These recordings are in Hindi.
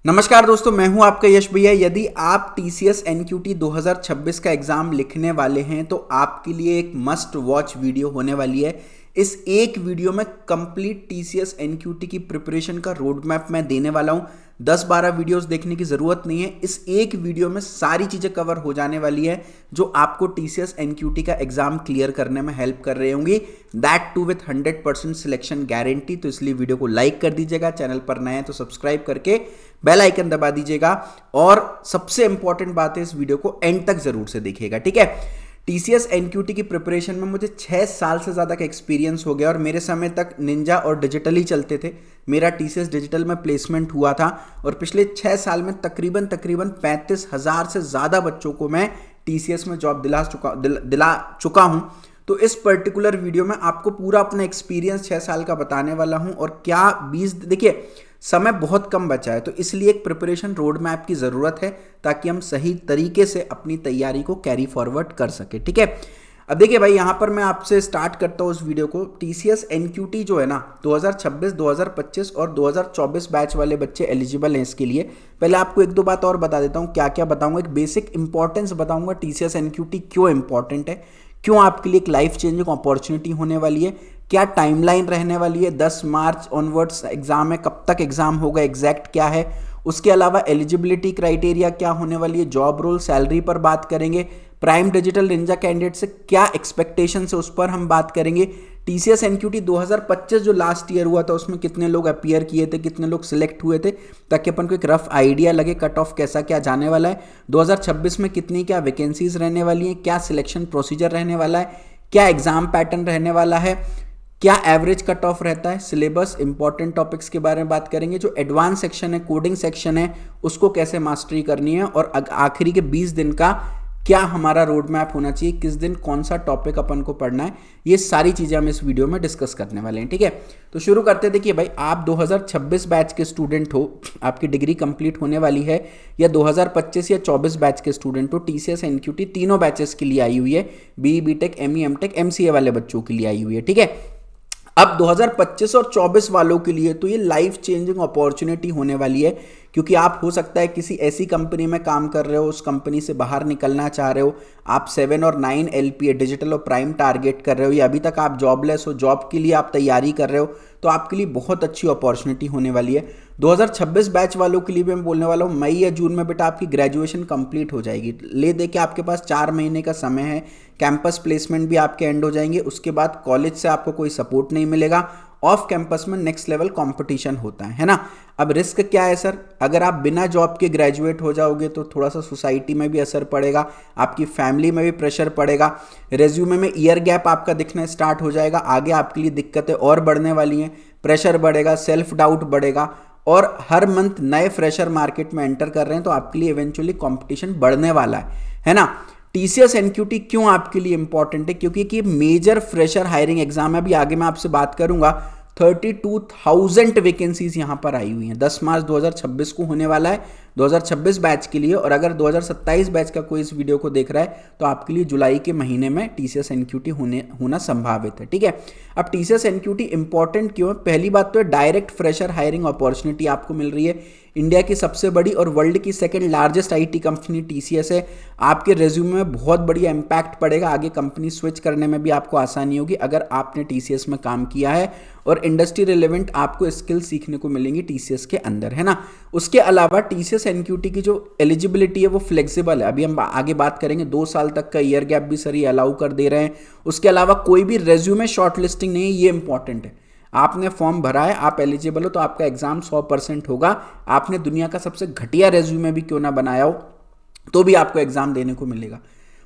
नमस्कार दोस्तों, मैं हूं आपका यश भैया। यदि आप टीसीएस एनक्यूटी 2026 का एग्जाम लिखने वाले हैं तो आपके लिए एक मस्ट वॉच वीडियो होने वाली है। इस एक वीडियो में कंप्लीट टीसीएस एनक्यूटी की प्रिपरेशन का रोड मैप मैं देने वाला हूं। 10-12 वीडियोस देखने की जरूरत नहीं है। इस एक वीडियो में सारी चीजें कवर हो जाने वाली है जो आपको टीसीएस एनक्यूटी का एग्जाम क्लियर करने में हेल्प कर रही होंगी, that too with 100% selection guarantee. तो इसलिए वीडियो को लाइक कर दीजिएगा, चैनल पर नए हैं तो सब्सक्राइब करके बेल आइकन दबा दीजिएगा और सबसे इंपॉर्टेंट बात है, इस वीडियो को एंड तक जरूर से देखिएगा, ठीक है। टीसीएस एनक्यूटी की प्रिपरेशन में मुझे 6 साल से ज़्यादा का एक्सपीरियंस हो गया और मेरे समय तक निंजा और डिजिटल ही चलते थे। मेरा टीसीएस डिजिटल में प्लेसमेंट हुआ था और पिछले 6 साल में तकरीबन 35,000 से ज़्यादा बच्चों को मैं टीसीएस में जॉब दिला चुका हूं। तो इस पर्टिकुलर वीडियो में आपको पूरा अपना एक्सपीरियंस 6 साल का बताने वाला हूं और क्या 20 देखिए समय बहुत कम बचा है तो इसलिए एक प्रिपरेशन रोड मैप की ज़रूरत है ताकि हम सही तरीके से अपनी तैयारी को कैरी फॉरवर्ड कर सके, ठीक है। अब देखिए भाई, यहाँ पर मैं आपसे स्टार्ट करता हूँ इस वीडियो को। टीसीएस एनक्यूटी जो है ना 2026, 2025 और 2024 बैच वाले बच्चे एलिजिबल हैं इसके लिए। पहले आपको एक दो बात और बता देता हूँ। क्या क्या बताऊँगा, एक बेसिक इंपॉर्टेंस बताऊँगा टीसीएस एनक्यूटी क्यों इंपॉर्टेंट है, क्यों आपके लिए एक लाइफ चेंजिंग अपॉर्चुनिटी होने वाली है, क्या टाइमलाइन रहने वाली है, 10 मार्च ऑनवर्ड्स एग्जाम है, कब तक एग्जाम होगा, एग्जैक्ट क्या है। उसके अलावा एलिजिबिलिटी क्राइटेरिया क्या होने वाली है, जॉब रोल, सैलरी पर बात करेंगे। प्राइम डिजिटल निंजा कैंडिडेट से क्या एक्सपेक्टेशन है उस पर हम बात करेंगे। टीसीएस एनक्यूटी 2025 जो लास्ट ईयर हुआ था उसमें कितने लोग अपीयर किए थे, कितने लोग सिलेक्ट हुए थे, ताकि अपन को एक रफ आइडिया लगे कट ऑफ कैसा क्या जाने वाला है। 2026 में कितनी क्या वैकेंसीज रहने वाली हैं, क्या सिलेक्शन प्रोसीजर रहने वाला है, क्या एग्जाम पैटर्न रहने वाला है, क्या एवरेज कट ऑफ रहता है, सिलेबस, इंपॉर्टेंट टॉपिक्स के बारे में बात करेंगे। जो एडवांस सेक्शन है, कोडिंग सेक्शन है, उसको कैसे मास्टरी करनी है और आखिरी के 20 दिन का क्या हमारा रोड मैप होना चाहिए, किस दिन कौन सा टॉपिक अपन को पढ़ना है, ये सारी चीज़ें हम इस वीडियो में डिस्कस करने वाले हैं, ठीक है। तो शुरू करते। देखिए भाई, आप 2026 बैच के स्टूडेंट हो, आपकी डिग्री कंप्लीट होने वाली है, या 2025 या 24 बैच के स्टूडेंट हो, टीसीएस एनक्यूटी तीनों बैचेस के लिए आई हुई है। BE, BTech, ME, MTech, MCA वाले बच्चों के लिए आई हुई है, ठीक है। अब 2025 और 24 वालों के लिए तो ये लाइफ चेंजिंग अपॉर्चुनिटी होने वाली है, क्योंकि आप हो सकता है किसी ऐसी कंपनी में काम कर रहे हो, उस कंपनी से बाहर निकलना चाह रहे हो, आप 7 और 9 एलपीए डिजिटल और प्राइम टारगेट कर रहे हो, या अभी तक आप जॉबलेस हो, जॉब के लिए आप तैयारी कर रहे हो, तो आपके लिए बहुत अच्छी अपॉर्चुनिटी होने वाली है। 2026 बैच वालों के लिए भी मैं बोलने वाला हूँ, मई या जून में बेटा आपकी ग्रेजुएशन कंप्लीट हो जाएगी। ले दे के आपके पास 4 महीने का समय है, कैंपस प्लेसमेंट भी आपके एंड हो जाएंगे, उसके बाद कॉलेज से आपको कोई सपोर्ट नहीं मिलेगा, ऑफ कैंपस में नेक्स्ट लेवल कंपटीशन होता है ना। अब रिस्क क्या है सर, अगर आप बिना जॉब के ग्रेजुएट हो जाओगे तो थोड़ा सा सोसाइटी में भी असर पड़ेगा, आपकी फैमिली में भी प्रेशर पड़ेगा, रेज्यूमे में ईयर गैप आपका दिखना स्टार्ट हो जाएगा, आगे आपके लिए दिक्कतें और बढ़ने वाली हैं, प्रेशर बढ़ेगा, सेल्फ डाउट बढ़ेगा, और हर मंथ नए फ्रेशर मार्केट में एंटर कर रहे हैं तो आपके लिए इवेंचुअली कंपटीशन बढ़ने वाला है ना। टीसीएस एनक्यूटी क्यों आपके लिए इंपॉर्टेंट है, क्योंकि कि मेजर फ्रेशर हायरिंग एग्जाम है। अभी आगे मैं आपसे बात करूंगा। 32,000 वैकेंसीज यहां पर आई हुई हैं। 10 मार्च 2026 को होने वाला है 2026 बैच के लिए, और अगर 2027 बैच का कोई इस वीडियो को देख रहा है तो आपके लिए जुलाई के महीने में टीसीएस एनक्यूटी होना संभावित है, ठीक है। अब टीसीएस एनक्यूटी इंपॉर्टेंट क्यों है, पहली बात तो डायरेक्ट फ्रेशर हायरिंग अपॉर्चुनिटी आपको मिल रही है। इंडिया की सबसे बड़ी और वर्ल्ड की second largest IT company TCS है। आपके रेज्यूमे में बहुत बढ़िया इंपैक्ट पड़ेगा, आगे कंपनी स्विच करने में भी आपको आसानी होगी अगर आपने टीसीएस में काम किया है, और इंडस्ट्री रिलेवेंट आपको स्किल सीखने को मिलेंगी टीसीएस के अंदर, है ना। उसके अलावा टीसीएस एनक्यूटी की जो एलिजिबिलिटी है वो फ्लेक्सिबल है। अभी हम आगे बात करेंगे, 2 साल तक का ईयर गैप भी सर ये अलाउ कर दे रहे हैं। उसके अलावा कोई भी रेज्यूमे शॉर्ट लिस्टिंग नहीं है, ये इंपॉर्टेंट है। आपने फॉर्म भरा है, आप एलिजिबल हो तो आपका एग्जाम 100% होगा। आपने दुनिया का सबसे घटिया रेज्यूमे भी क्यों ना बनाया हो तो भी आपको एग्जाम देने को मिलेगा।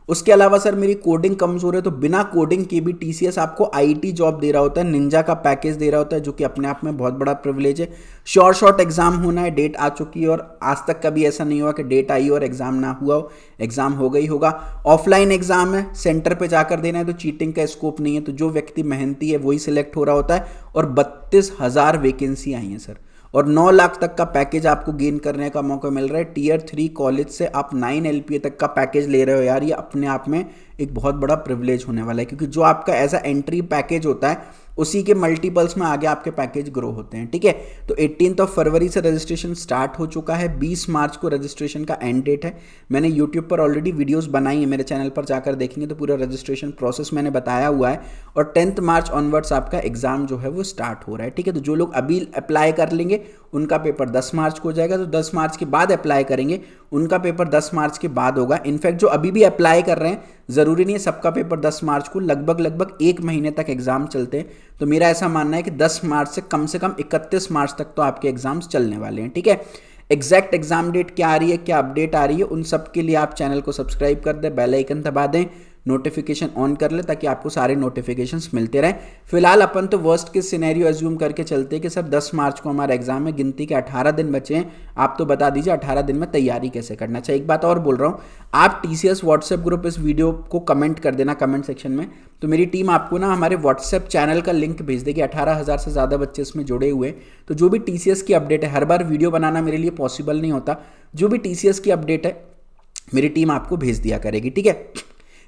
उसके अलावा सर मेरी कोडिंग कमजोर है तो बिना कोडिंग के भी टीसीएस आपको आईटी जॉब दे रहा होता है, निंजा का पैकेज दे रहा होता है, जो कि अपने आप में बहुत बड़ा प्रिविलेज है। शॉर्ट एग्जाम होना है, डेट आ चुकी है और आज तक कभी ऐसा नहीं हुआ कि डेट आई और एग्जाम ना हुआ हो, एग्जाम हो गई होगा। ऑफलाइन एग्जाम है, सेंटर पे जाकर देना है, तो चीटिंग का स्कोप नहीं है, तो जो व्यक्ति मेहनती है वही सिलेक्ट हो रहा होता है। और 32,000 वैकेंसी आई हैं सर, और 9 लाख तक का पैकेज आपको गेन करने का मौका मिल रहा है। टियर 3 कॉलेज से आप 9 एलपीए तक का पैकेज ले रहे हो यार, ये अपने आप में एक बहुत बड़ा प्रिविलेज होने वाला है, क्योंकि जो आपका एज अ एंट्री पैकेज होता है उसी के मल्टीपल्स में आगे आपके पैकेज ग्रो होते हैं, ठीक है। तो 18 फरवरी से रजिस्ट्रेशन स्टार्ट हो चुका है, 20 मार्च को रजिस्ट्रेशन का एंड डेट है। मैंने यूट्यूब पर ऑलरेडी वीडियोस बनाई है, मेरे चैनल पर जाकर देखेंगे तो पूरा रजिस्ट्रेशन प्रोसेस मैंने बताया हुआ है। और 10 मार्च ऑनवर्ड्स आपका एग्जाम जो है वो स्टार्ट हो रहा है, ठीक है। तो जो लोग अभी अप्लाई कर लेंगे उनका पेपर 10 मार्च को हो जाएगा, तो 10 मार्च के बाद अप्लाई करेंगे उनका पेपर 10 मार्च के बाद होगा। इनफैक्ट जो अभी भी अप्लाई कर रहे हैं ज़रूरी नहीं है सबका पेपर 10 मार्च को, लगभग 1 महीने तक एग्जाम चलते हैं। तो मेरा ऐसा मानना है कि 10 मार्च से कम 31 मार्च तक तो आपके एग्जाम्स चलने वाले हैं, ठीक है। एग्जैक्ट एग्जाम डेट क्या आ रही है, क्या अपडेट आ रही है, उन सब के लिए आप चैनल को सब्सक्राइब कर दें, बेल आइकन दबा दें, नोटिफिकेशन ऑन कर ले ताकि आपको सारे नोटिफिकेशंस मिलते रहें। फिलहाल अपन तो वर्स्ट के सिनेरियो एज्यूम करके चलते हैं कि सर 10 मार्च को हमारा एग्जाम है, गिनती के 18 दिन बचे हैं। आप तो बता दीजिए 18 दिन में तैयारी कैसे करना चाहिए। एक बात और बोल रहा हूँ, आप TCS व्हाट्सएप ग्रुप इस वीडियो को कमेंट कर देना कमेंट सेक्शन में, तो मेरी टीम आपको ना हमारे व्हाट्सएप चैनल का लिंक भेज देगी। 18,000 से ज़्यादा बच्चे इसमें जुड़े हुए हैं। तो जो भी TCS की अपडेट है, हर बार वीडियो बनाना मेरे लिए पॉसिबल नहीं होता, जो भी TCS की अपडेट है मेरी टीम आपको भेज दिया करेगी, ठीक है।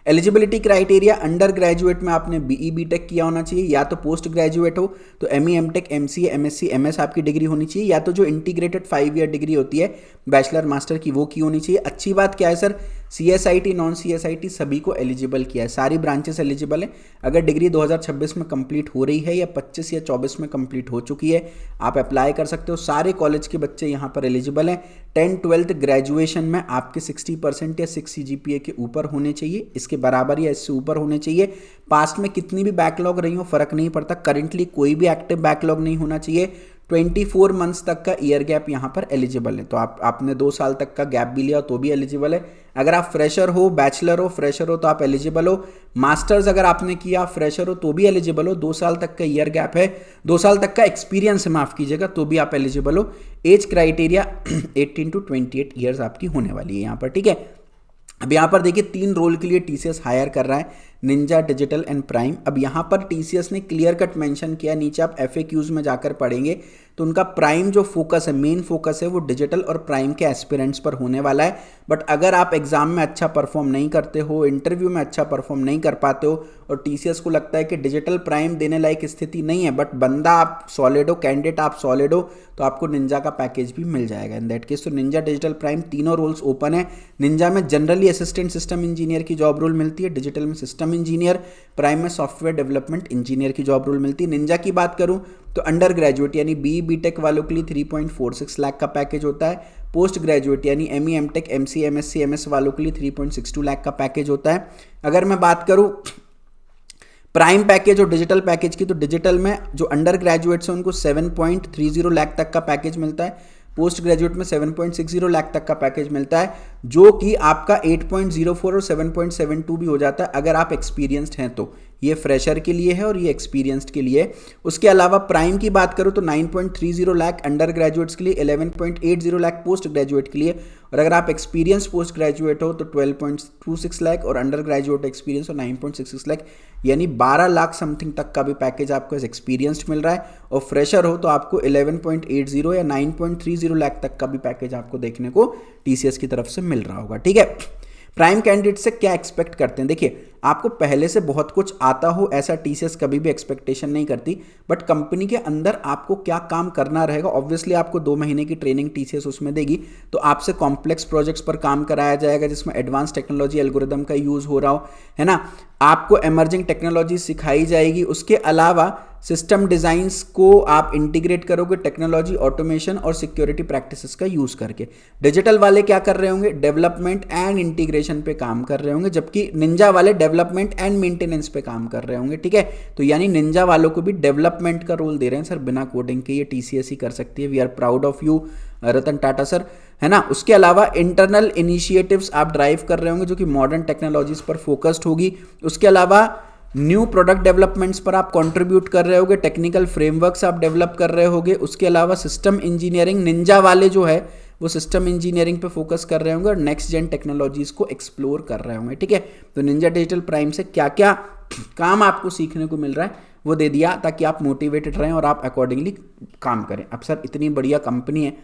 एलिजिबिलिटी क्राइटेरिया, अंडर ग्रेजुएट में आपने BE BTech किया होना चाहिए, या तो पोस्ट ग्रेजुएट हो तो ME MTech MCA MSc MS आपकी डिग्री होनी चाहिए, या तो जो इंटीग्रेटेड 5 ईयर डिग्री होती है बैचलर मास्टर की वो की होनी चाहिए। अच्छी बात क्या है सर, CSIT नॉन CSIT सभी को एलिजिबल किया है, सारी ब्रांचेस एलिजिबल है। अगर डिग्री 2026 में कंप्लीट हो रही है या 25 या 24 में कंप्लीट हो चुकी है, आप अप्लाई कर सकते हो। सारे कॉलेज के बच्चे यहाँ पर एलिजिबल हैं। 10-12 ग्रेजुएशन में आपके 60% या 6 CGPA के ऊपर होने चाहिए, इसके बराबर या इससे ऊपर होने चाहिए। पास्ट में कितनी भी बैकलॉग रही हो फर्क नहीं पड़ता, करेंटली कोई भी एक्टिव बैकलॉग नहीं होना चाहिए। 24 मंथ्स तक का ईयर गैप यहाँ पर एलिजिबल है, तो आपने 2 साल तक का गैप भी लिया तो भी एलिजिबल है। अगर आप फ्रेशर हो, बैचलर हो, फ्रेशर हो तो आप एलिजिबल हो। मास्टर्स अगर आपने किया, फ्रेशर हो तो भी एलिजिबल हो। 2 साल तक का ईयर गैप है, 2 साल तक का एक्सपीरियंस है माफ़ कीजिएगा, तो भी आप एलिजिबल हो। एज क्राइटेरिया 18 to 28 ईयर्स आपकी होने वाली है यहाँ पर, ठीक है। अब यहाँ पर देखिए 3 रोल के लिए TCS हायर कर रहा है, निंजा, डिजिटल एंड प्राइम। अब यहाँ पर TCS ने क्लियर कट मेंशन किया, नीचे आप FAQs में जाकर पढ़ेंगे तो उनका प्राइम जो फोकस है, मेन फोकस है वो डिजिटल और प्राइम के एस्पिरेंट्स पर होने वाला है। बट अगर आप एग्जाम में अच्छा परफॉर्म नहीं करते हो, इंटरव्यू में अच्छा परफॉर्म नहीं कर पाते हो और TCS को लगता है कि डिजिटल प्राइम देने लायक स्थिति नहीं है, बट बंदा आप सॉलिड हो, कैंडिडेट आप सॉलिड हो, तो आपको निंजा का पैकेज भी मिल जाएगा। इन दैट केस तो निंजा, डिजिटल, प्राइम तीनों रोल्स ओपन है। निंजा में जनरली असिस्टेंट सिस्टम इंजीनियर की जॉब रोल मिलती है, डिजिटल में सिस्टम इंजीनियर, प्राइम में सॉफ्टवेयर डेवलपमेंट इंजीनियर की जॉब रोल मिलती है। निंजा की बात करूं तो अंडर ग्रेजुएट यानी BE BTech वालों के लिए 3.46 लाख का पैकेज होता है। पोस्ट ग्रेजुएट यानी ME MTech MCA MSc MS वालों के लिए 3.62 लाख का पैकेज होता है। अगर मैं बात करूं प्राइम पैकेज और डिजिटल पैकेज की, तो डिजिटल में जो अंडर ग्रेजुएट्स हैं उनको 7.30 लाख तक का पैकेज मिलता है, पोस्ट ग्रेजुएट में 7.60 लाख तक का पैकेज मिलता है, जो कि आपका 8.04 और 7.72 भी हो जाता है अगर आप एक्सपीरियंस्ड हैं तो। ये फ्रेशर के लिए है और ये एक्सपीरियंस्ड के लिए है। उसके अलावा प्राइम की बात करूँ तो 9.30 लाख अंडर ग्रेजुएट्स के लिए, 11.80 लाख पोस्ट ग्रेजुएट के लिए, और अगर आप एक्सपीरियंस पोस्ट ग्रेजुएट हो तो 12.26 लाख और अंडर ग्रेजुएट एक्सपीरियंस हो 9.66 लाख, यानी 12 लाख समथिंग तक का भी पैकेज आपको एज एक्सपीरियंस्ड मिल रहा है। और फ्रेशर हो तो आपको 11.80 या 9.30 लाख तक का भी पैकेज आपको देखने को TCS की तरफ से मिल रहा होगा, ठीक है। प्राइम कैंडिडेट से क्या एक्सपेक्ट करते हैं, देखिए आपको पहले से बहुत कुछ आता हो ऐसा TCS कभी भी एक्सपेक्टेशन नहीं करती, बट कंपनी के अंदर आपको क्या काम करना रहेगा, ऑब्वियसली आपको 2 महीने की ट्रेनिंग TCS उसमें देगी, तो आपसे कॉम्प्लेक्स प्रोजेक्ट्स पर काम कराया जाएगा जिसमें एडवांस टेक्नोलॉजी एल्गोरिदम का यूज़ हो रहा हो, है ना। आपको एमर्जिंग टेक्नोलॉजी सिखाई जाएगी। उसके अलावा सिस्टम डिज़ाइंस को आप इंटीग्रेट करोगे टेक्नोलॉजी, ऑटोमेशन और सिक्योरिटी प्रैक्टिसेस का यूज़ करके। डिजिटल वाले क्या कर रहे होंगे, डेवलपमेंट एंड इंटीग्रेशन पे काम कर रहे होंगे, जबकि निंजा वाले डेवलपमेंट एंड मेंटेनेंस पे काम कर रहे होंगे, ठीक है। तो यानी निंजा वालों को भी डेवलपमेंट का रोल दे रहे हैं सर, बिना कोडिंग के ये TCS ही कर सकती है। We are proud of you Ratan Tata sir, है ना। उसके अलावा इंटरनल इनिशिएटिव्स आप ड्राइव कर रहे होंगे जो कि मॉडर्न टेक्नोलॉजीज पर फोकस्ड होगी। उसके अलावा न्यू प्रोडक्ट डेवलपमेंट्स पर आप कंट्रीब्यूट कर रहे होगे, टेक्निकल फ्रेमवर्क्स आप डेवलप कर रहे होगे। उसके अलावा सिस्टम इंजीनियरिंग, निंजा वाले जो है वो सिस्टम इंजीनियरिंग पे फोकस कर रहे होंगे और नेक्स्ट जेन टेक्नोलॉजीज को एक्सप्लोर कर रहे होंगे, ठीक है। तो निंजा डिजिटल प्राइम से क्या क्या काम आपको सीखने को मिल रहा है वो दे दिया ताकि आप मोटिवेटेड रहें और आप अकॉर्डिंगली काम करें। अब सर इतनी बढ़िया कंपनी है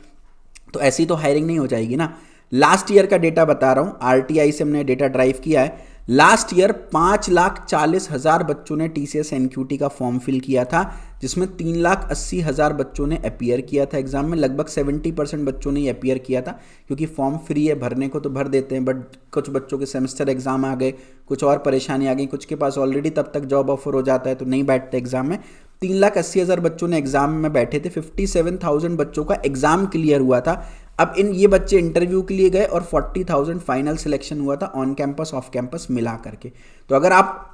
तो ऐसी तो हायरिंग नहीं हो जाएगी ना। लास्ट ईयर का डेटा बता रहा हूँ, RTI से हमने डेटा ड्राइव किया है। लास्ट ईयर 5,40,000 बच्चों ने टीसीएस एनक्यूटी का फॉर्म फिल किया था, जिसमें 3,80,000 बच्चों ने अपीयर किया था एग्जाम में। लगभग 70% बच्चों ने अपीयर किया था, क्योंकि फॉर्म फ्री है, भरने को तो भर देते हैं, बट कुछ बच्चों के सेमेस्टर एग्जाम आ गए, कुछ और परेशानी आ गई, कुछ के पास ऑलरेडी तब तक जॉब ऑफर हो जाता है तो नहीं बैठते एग्जाम में। 3,80,000 बच्चों ने एग्जाम में बैठे थे, 57,000 बच्चों का एग्जाम क्लियर हुआ था। अब ये बच्चे इंटरव्यू के लिए गए और 40,000 फाइनल सिलेक्शन हुआ था ऑन कैंपस ऑफ कैंपस मिला करके। तो अगर आप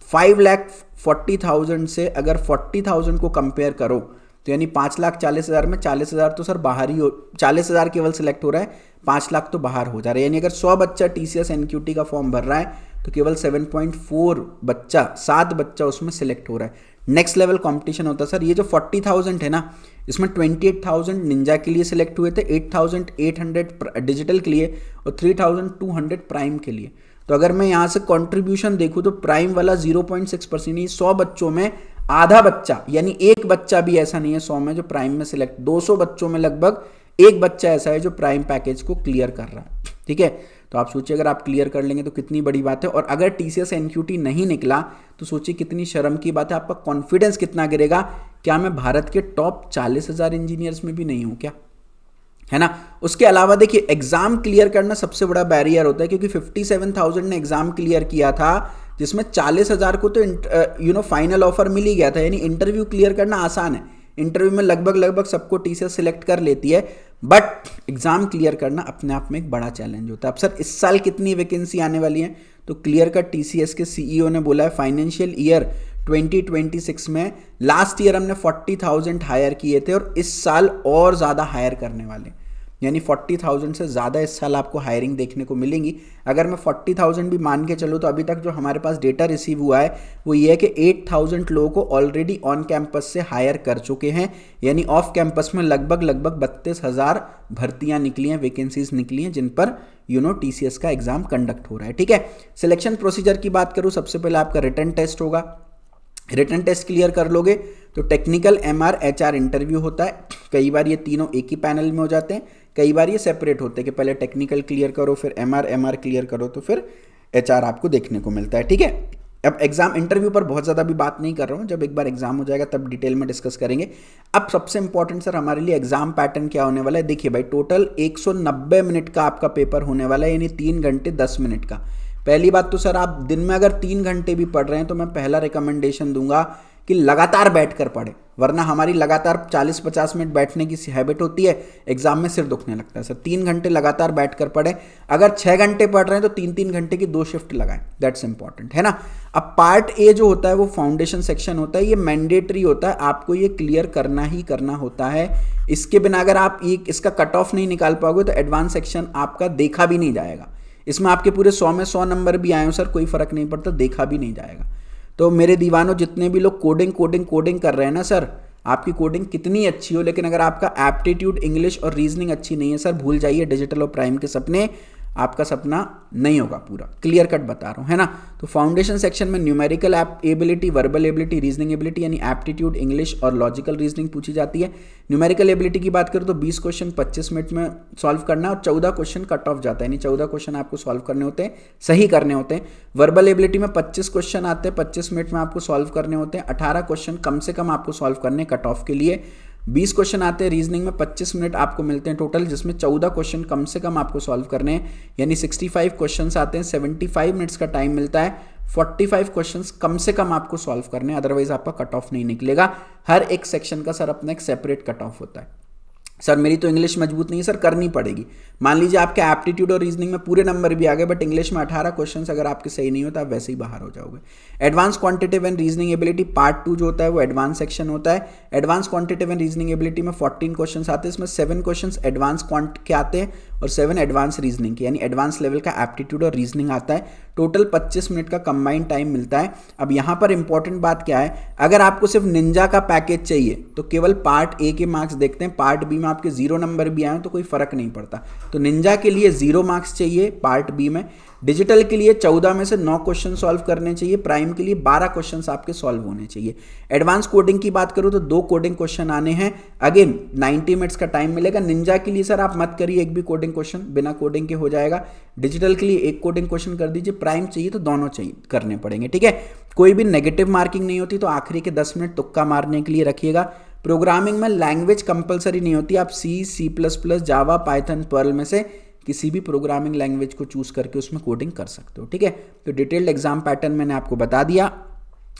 5,40,000 से अगर 40,000 को कंपेयर करो तो यानी 5,40,000 में 40,000 तो सर बाहर ही हो, 40,000 केवल सिलेक्ट हो रहा है, 5 लाख तो बाहर हो जा रहा है। यानी अगर 100 बच्चा टीसीएस एनक्यूटी का फॉर्म भर रहा है तो केवल 7 बच्चा उसमें सिलेक्ट हो रहा है। नेक्स्ट लेवल कंपटीशन होता है सर। ये जो 40,000 है ना, इसमें 28,000 निंजा के लिए सिलेक्ट हुए थे, 8,800 डिजिटल के लिए और 3,200 प्राइम के लिए। तो अगर मैं यहाँ से कंट्रीब्यूशन देखूँ तो प्राइम वाला 0.6%, 100 बच्चों में आधा बच्चा, यानी एक बच्चा भी ऐसा नहीं है 100 में जो प्राइम में सिलेक्ट, 200 बच्चों में लगभग एक बच्चा ऐसा है जो प्राइम पैकेज को क्लियर कर रहा है। ठीक है, तो आप सोचिए अगर आप क्लियर कर लेंगे तो कितनी बड़ी बात है। और अगर टीसीएस एनक्यूटी नहीं निकला तो सोचिए कितनी शर्म की बात है, आपका कॉन्फिडेंस कितना गिरेगा। क्या मैं भारत के टॉप 40,000 इंजीनियर्स में भी नहीं हूं क्या, है ना। उसके अलावा देखिए एग्जाम क्लियर करना सबसे बड़ा बैरियर होता है, क्योंकि 57,000 ने एग्जाम क्लियर किया था, जिसमें 40,000 को तो फाइनल ऑफर मिल ही गया था। यानी इंटरव्यू क्लियर करना आसान है, इंटरव्यू में लगभग सबको टीसीएस सिलेक्ट कर लेती है, बट एग्जाम क्लियर करना अपने आप में एक बड़ा चैलेंज होता है। अब सर इस साल कितनी वैकेंसी आने वाली है, तो क्लियर कट टीसीएस के सीईओ ने बोला है फाइनेंशियल ईयर 2026 में लास्ट ईयर हमने 40,000 हायर किए थे और इस साल और ज़्यादा हायर करने वाले, यानी 40,000 से ज़्यादा इस साल आपको हायरिंग देखने को मिलेंगी। अगर मैं 40,000 भी मान के चलूँ तो अभी तक जो हमारे पास डेटा रिसीव हुआ है वो ये है कि 8,000 लोगों को ऑलरेडी ऑन कैंपस से हायर कर चुके हैं, यानी ऑफ कैंपस में लगभग 32,000 भर्तियां निकली हैं, वैकेंसीज निकली हैं, जिन पर टीसीएस का एग्जाम कंडक्ट हो रहा है। ठीक है, सिलेक्शन प्रोसीजर की बात करूँ, सबसे पहले आपका रिटन टेस्ट होगा। रिटन टेस्ट क्लियर कर लोगे तो टेक्निकल एमआर एचआर इंटरव्यू होता है। कई बार ये तीनों एक ही पैनल में हो जाते हैं, कई बार ये सेपरेट होते हैं कि पहले टेक्निकल क्लियर करो फिर एमआर क्लियर करो तो फिर एचआर आपको देखने को मिलता है। ठीक है, अब एग्जाम इंटरव्यू पर बहुत ज़्यादा भी बात नहीं कर रहा हूँ, जब एक बार एग्जाम हो जाएगा तब डिटेल में डिस्कस करेंगे। अब सबसे इंपॉर्टेंट सर हमारे लिए एग्जाम पैटर्न क्या होने वाला है। देखिए भाई, टोटल 190 मिनट का आपका पेपर होने वाला है, यानी 3 घंटे 10 मिनट का। पहली बात तो सर आप दिन में अगर 3 घंटे भी पढ़ रहे हैं तो मैं पहला रिकमेंडेशन दूंगा कि लगातार बैठकर पढ़े, वरना हमारी लगातार 40-50 मिनट बैठने की हैबिट होती है, एग्जाम में सिर दुखने लगता है। सर 3 घंटे लगातार बैठकर पढ़े। अगर 6 घंटे पढ़ रहे हैं तो 3-3 घंटे की 2 शिफ्ट लगाएं, दैट्स इंपॉर्टेंट, है ना। अब पार्ट ए जो होता है वो फाउंडेशन सेक्शन होता है, ये मैंडेटरी होता है, आपको ये क्लियर करना ही करना होता है। इसके बिना अगर आप इसका कट ऑफ नहीं निकाल पाओगे तो एडवांस सेक्शन आपका देखा भी नहीं जाएगा। इसमें आपके पूरे 100 में 100 नंबर भी आए हो सर, कोई फर्क नहीं पड़ता, देखा भी नहीं जाएगा। तो मेरे दीवानों, जितने भी लोग कोडिंग कर रहे हैं ना सर, आपकी कोडिंग कितनी अच्छी हो, लेकिन अगर आपका एप्टीट्यूड इंग्लिश और रीजनिंग अच्छी नहीं है सर, भूल जाइए डिजिटल और प्राइम के सपने, आपका सपना नहीं होगा पूरा, क्लियर कट बता रहा हूँ, है ना। तो फाउंडेशन सेक्शन में numerical ability, verbal ability, reasoning ability यानी एप्टीट्यूड इंग्लिश और लॉजिकल रीजनिंग पूछी जाती है। न्यूमेरिकल एबिलिटी की बात करूँ तो 20 क्वेश्चन 25 मिनट में सॉल्व करना है और 14 क्वेश्चन कट ऑफ जाता है, यानी 14 क्वेश्चन आपको सॉल्व करने होते हैं, सही करने होते हैं। वर्बल एबिलिटी में 25 क्वेश्चन आते हैं, 25 मिनट में आपको सॉल्व करने होते हैं, 18 क्वेश्चन कम से कम आपको सॉल्व करने कट ऑफ के लिए। 20 क्वेश्चन आते हैं रीजनिंग में, 25 मिनट आपको मिलते हैं टोटल, जिसमें 14 क्वेश्चन कम से कम आपको सॉल्व करने हैं, यानी 65 क्वेश्चंस आते हैं, 75 मिनट्स का टाइम मिलता है, 45 क्वेश्चंस कम से कम आपको सॉल्व करने, अदरवाइज आपका कट ऑफ नहीं निकलेगा। हर एक सेक्शन का सर अपना एक सेपरेट कट ऑफ होता है। सर मेरी तो इंग्लिश मजबूत नहीं है, सर करनी पड़ेगी। मान लीजिए आपके एप्टीट्यूड और रीजनिंग में पूरे नंबर भी आ गए, बट इंग्लिश में 18 क्वेश्चंस अगर आपके सही नहीं हो तो आप वैसे ही बाहर हो जाओगे। Advance quantitative and reasoning ability part 2 जो होता है वो एडवांस सेक्शन होता है। Advance quantitative and reasoning ability में 14 क्वेश्चंस आते हैं, इसमें 7 क्वेश्चंस एडवांस क्वांट के आते हैं और 7 एडवांस रीजनिंग के, यानी एडवांस लेवल का एप्टीट्यूड और रीजनिंग आता है। टोटल 25 मिनट का कंबाइंड टाइम मिलता है। अब यहाँ पर इंपॉर्टेंट बात क्या है, अगर आपको सिर्फ निंजा का पैकेज चाहिए तो केवल पार्ट ए के मार्क्स देखते हैं, पार्ट बी में आपके 0 नंबर भी आए तो कोई फर्क नहीं पड़ता। तो निंजा के लिए 0 मार्क्स चाहिए पार्ट बी में, डिजिटल के लिए 14 में से 9 क्वेश्चन सॉल्व करने चाहिए, प्राइम के लिए 12 क्वेश्चंस आपके सॉल्व होने चाहिए। एडवांस कोडिंग की बात करूं तो 2 कोडिंग क्वेश्चन आने हैं, अगेन 90 मिनट्स का टाइम मिलेगा। निंजा के लिए सर आप मत करिए एक भी कोडिंग कोडिंग क्वेश्चन बिना कोडिंग के हो जाएगा। डिजिटल के लिए एक कोडिंग क्वेश्चन कर दीजिए, प्राइम चाहिए तो दोनों चाहिए करने पड़ेंगे, ठीक है। कोई भी नेगेटिव मार्किंग नहीं होती, तो आखिरी के 10 मिनट तुक्का मारने के लिए रखिएगा। प्रोग्रामिंग में लैंग्वेज कंपलसरी नहीं होती, आप C++, जावा, पाइथन, पर्ल में से किसी भी प्रोग्रामिंग लैंग्वेज को चूज करके उसमें कोडिंग कर सकते हो, ठीक है। तो डिटेल्ड एग्जाम पैटर्न मैंने आपको बता दिया।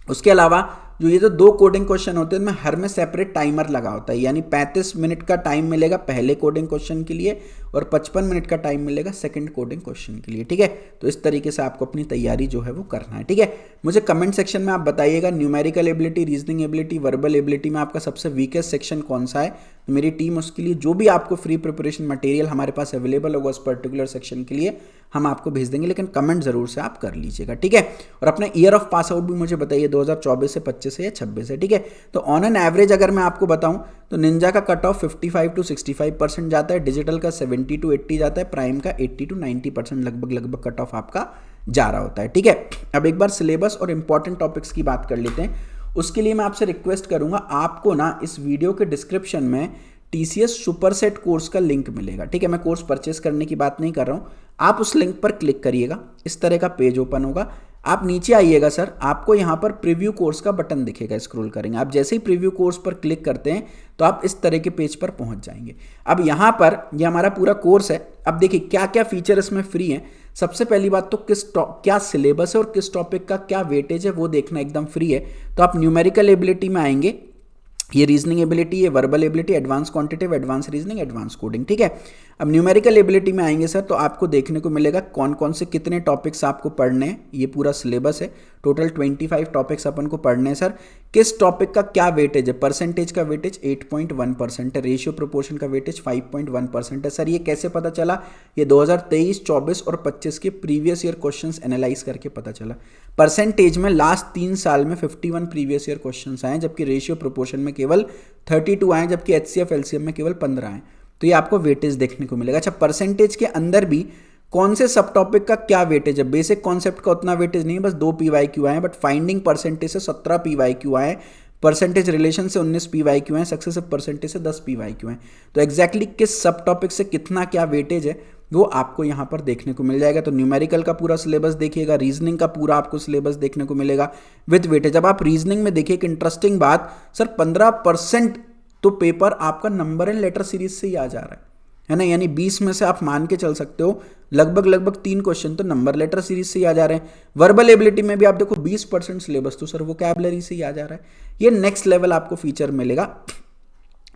उसके अलावा जो ये तो 2 कोडिंग क्वेश्चन होते हैं, हर में सेपरेट टाइमर लगा होता है, यानी 35 मिनट का टाइम मिलेगा पहले कोडिंग क्वेश्चन के लिए और 55 मिनट का टाइम मिलेगा सेकंड कोडिंग क्वेश्चन के लिए, ठीक है। तो इस तरीके से आपको अपनी तैयारी जो है वो करना है, ठीक है। मुझे कमेंट सेक्शन में आप बताइएगा numerical ability, reasoning ability, verbal ability में आपका सबसे वीकेस्ट सेक्शन कौन सा है। तो मेरी टीम उसके लिए जो भी आपको फ्री प्रिपरेशन मटेरियल हमारे पास अवेलेबल होगा उस पर्टिकुलर सेक्शन के लिए हम आपको भेज देंगे, लेकिन कमेंट जरूर से आप कर लीजिएगा, ठीक है। और अपना ईयर ऑफ पास आउट भी मुझे बताइए 2024 से 25 से या 26 है, ठीक है। तो ऑन एन एवरेज अगर मैं आपको बताऊं तो निंजा का कट ऑफ 55 to 65% जाता है, डिजिटल का 70 to 80 जाता है, प्राइम का 80 to 90% लगभग कट ऑफ आपका जा रहा होता है, ठीक है। अब एक बार सिलेबस और इंपॉर्टेंट टॉपिक्स की बात कर लेते हैं। उसके लिए मैं आपसे रिक्वेस्ट करूंगा, आपको ना इस वीडियो के डिस्क्रिप्शन में TCS सुपरसेट कोर्स का लिंक मिलेगा, ठीक है। मैं कोर्स परचेस करने की बात नहीं कर रहा हूं, आप उस लिंक पर क्लिक करिएगा, इस तरह का पेज ओपन होगा। आप नीचे आइएगा सर, आपको यहाँ पर प्रीव्यू कोर्स का बटन दिखेगा, स्क्रॉल करेंगे आप, जैसे ही प्रीव्यू कोर्स पर क्लिक करते हैं तो आप इस तरह के पेज पर पहुंच जाएंगे। अब यहाँ पर ये हमारा पूरा कोर्स है। अब देखिए क्या क्या फीचर इसमें फ्री हैं। सबसे पहली बात तो क्या सिलेबस है और किस टॉपिक का क्या वेटेज है वो देखना एकदम फ्री है। तो आप न्यूमेरिकल एबिलिटी में आएंगे, ये रीजनिंग एबिलिटी, ये verbal ability, advance quantitative, advance reasoning, advance coding, ठीक है। अब न्यूमेरिकल एबिलिटी में आएंगे सर तो आपको देखने को मिलेगा कौन कौन से कितने टॉपिक्स आपको पढ़ने हैं। ये पूरा सिलेबस है, टोटल 25 टॉपिक्स अपन को पढ़ने हैं सर। किस टॉपिक का क्या वेटेज है, परसेंटेज का वेटेज 8.1% है, रेशियो प्रोपोर्शन का वेटेज 5.1% है। सर ये कैसे पता चला, ये 2023, 24 और 25 के प्रीवियस ईयर क्वेश्चंस एनालाइज करके पता चला। परसेंटेज में लास्ट 3 साल में 51 प्रीवियस ईयर क्वेश्चंस आए, जबकि रेशियो प्रोपोर्शन में केवल 32 आए, जबकि HCF LCM में केवल 15 आए। तो ये आपको वेटेज देखने को मिलेगा। अच्छा, परसेंटेज के अंदर भी कौन से सब टॉपिक का क्या वेटेज है, बेसिक कॉन्सेप्ट का उतना वेटेज नहीं है, बस 2 PYQ आए, बट फाइंडिंग परसेंटेज से 17 PYQ आए, परसेंटेज रिलेशन से 19 PYQ हैं, सक्सेसिव परसेंटेज से 10 PYQ हैं। तो एग्जैक्टली किस सब टॉपिक से कितना क्या वेटेज है वो आपको यहाँ पर देखने को मिल जाएगा। तो न्यूमेरिकल का पूरा सिलेबस देखिएगा, रीजनिंग का पूरा आपको सिलेबस देखने को मिलेगा विथ वेटेज। अब आप रीजनिंग में देखिए एक इंटरेस्टिंग बात, सर 15% तो पेपर आपका नंबर एंड लेटर सीरीज से ही आ जा रहा है ना, यानी 20 में से आप मान के चल सकते हो लगभग 3 क्वेश्चन तो नंबर लेटर सीरीज से ही आ जा रहे हैं। वर्बल एबिलिटी में भी आप देखो 20% सिलेबस तो सर वोकैबुलरी से ही आ जा रहा है। ये नेक्स्ट लेवल आपको फीचर मिलेगा,